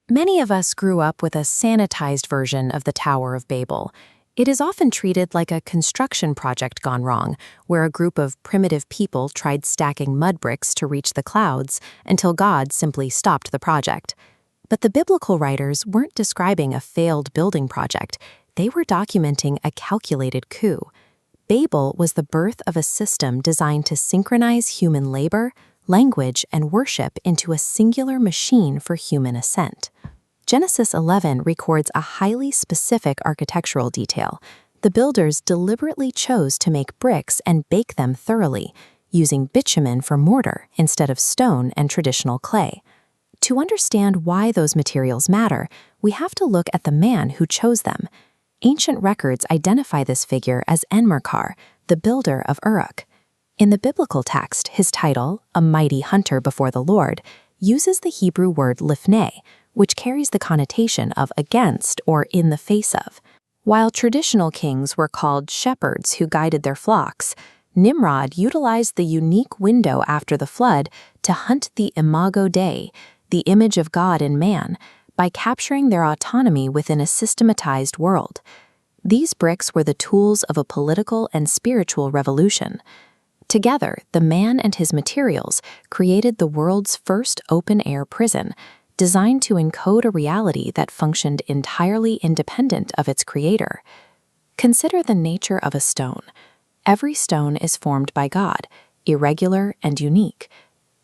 Many of us grew up with a sanitized version of the Tower of Babel. It is often treated like a construction project gone wrong, where a group of primitive people tried stacking mud bricks to reach the clouds until God simply stopped the project. But the biblical writers weren't describing a failed building project. They were documenting a calculated coup. Babel was the birth of a system designed to synchronize human labor, language, and worship into a singular machine for human ascent. Genesis 11 records a highly specific architectural detail. The builders deliberately chose to make bricks and bake them thoroughly, using bitumen for mortar instead of stone and traditional clay. To understand why those materials matter, we have to look at the man who chose them. Ancient records identify this figure as Enmerkar, the builder of Uruk. In the biblical text, his title, a mighty hunter before the Lord, uses the Hebrew word lifnei, which carries the connotation of against or in the face of. While traditional kings were called shepherds who guided their flocks, Nimrod utilized the unique window after the flood to hunt the imago Dei, the image of God in man, by capturing their autonomy within a systematized world. These bricks were the tools of a political and spiritual revolution. Together, the man and his materials created the world's first open-air prison, designed to encode a reality that functioned entirely independent of its creator. Consider the nature of a stone. Every stone is formed by God, irregular and unique.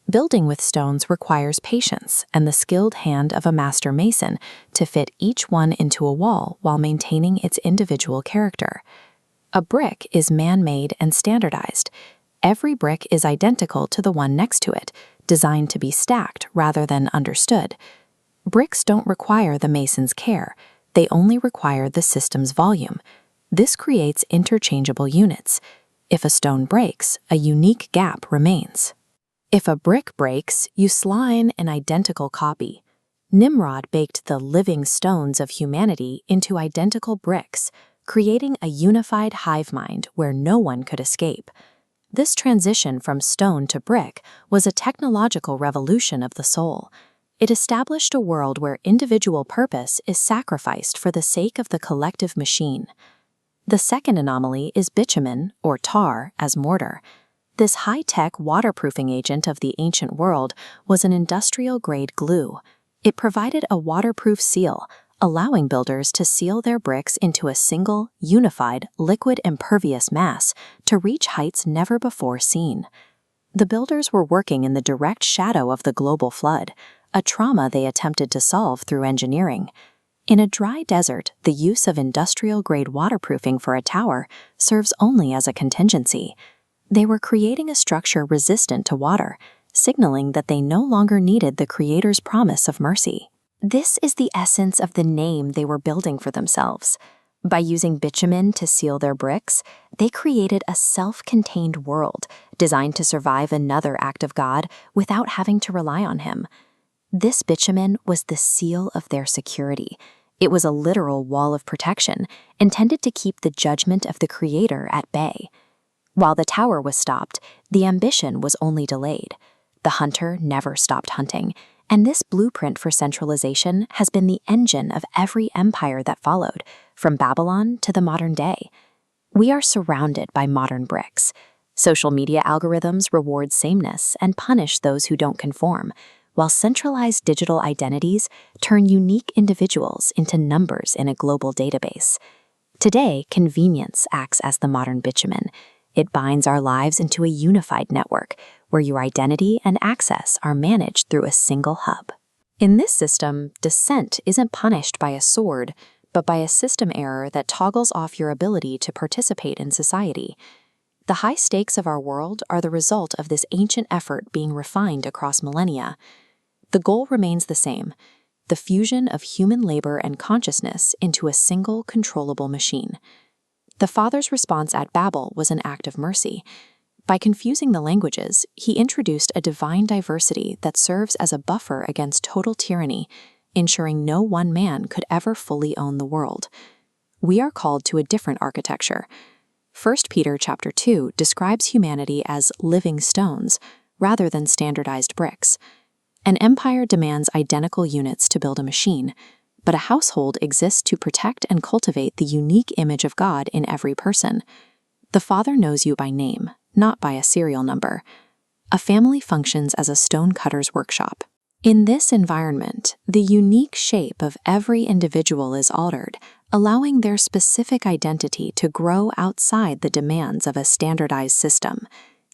Building with stones requires patience and the skilled hand of a master mason to fit each one into a wall while maintaining its individual character. A brick is man-made and standardized. Every brick is identical to the one next to it, designed to be stacked rather than understood. Bricks don't require the mason's care. They only require the system's volume. This creates interchangeable units. If a stone breaks, a unique gap remains. If a brick breaks, you slime an identical copy. Nimrod baked the living stones of humanity into identical bricks, creating a unified hive mind where no one could escape. This transition from stone to brick was a technological revolution of the soul. It established a world where individual purpose is sacrificed for the sake of the collective machine. The second anomaly is bitumen, or tar, as mortar. This high-tech waterproofing agent of the ancient world was an industrial-grade glue. It provided a waterproof seal, allowing builders to seal their bricks into a single, unified, liquid impervious mass to reach heights never before seen. The builders were working in the direct shadow of the global flood, a trauma they attempted to solve through engineering. In a dry desert, the use of industrial-grade waterproofing for a tower serves only as a contingency. They were creating a structure resistant to water, signaling that they no longer needed the Creator's promise of mercy. This is the essence of the name they were building for themselves. By using bitumen to seal their bricks, they created a self-contained world designed to survive another act of God without having to rely on Him. This bitumen was the seal of their security. It was a literal wall of protection, intended to keep the judgment of the Creator at bay. While the tower was stopped, the ambition was only delayed. The hunter never stopped hunting, and this blueprint for centralization has been the engine of every empire that followed, from Babylon to the modern day. We are surrounded by modern bricks. Social media algorithms reward sameness and punish those who don't conform, while centralized digital identities turn unique individuals into numbers in a global database. Today, convenience acts as the modern bitumen. It binds our lives into a unified network where your identity and access are managed through a single hub. In this system, dissent isn't punished by a sword, but by a system error that toggles off your ability to participate in society. The high stakes of our world are the result of this ancient effort being refined across millennia. The goal remains the same: the fusion of human labor and consciousness into a single controllable machine. The Father's response at Babel was an act of mercy. By confusing the languages, He introduced a divine diversity that serves as a buffer against total tyranny, ensuring no one man could ever fully own the world. We are called to a different architecture. 1 Peter chapter 2 describes humanity as living stones rather than standardized bricks. An empire demands identical units to build a machine, but a household exists to protect and cultivate the unique image of God in every person. The Father knows you by name, not by a serial number. A family functions as a stonecutter's workshop. In this environment, the unique shape of every individual is altered, allowing their specific identity to grow outside the demands of a standardized system.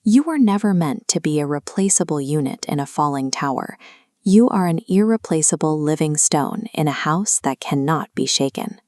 You were never meant to be a replaceable unit in a falling tower. You are an irreplaceable living stone in a house that cannot be shaken.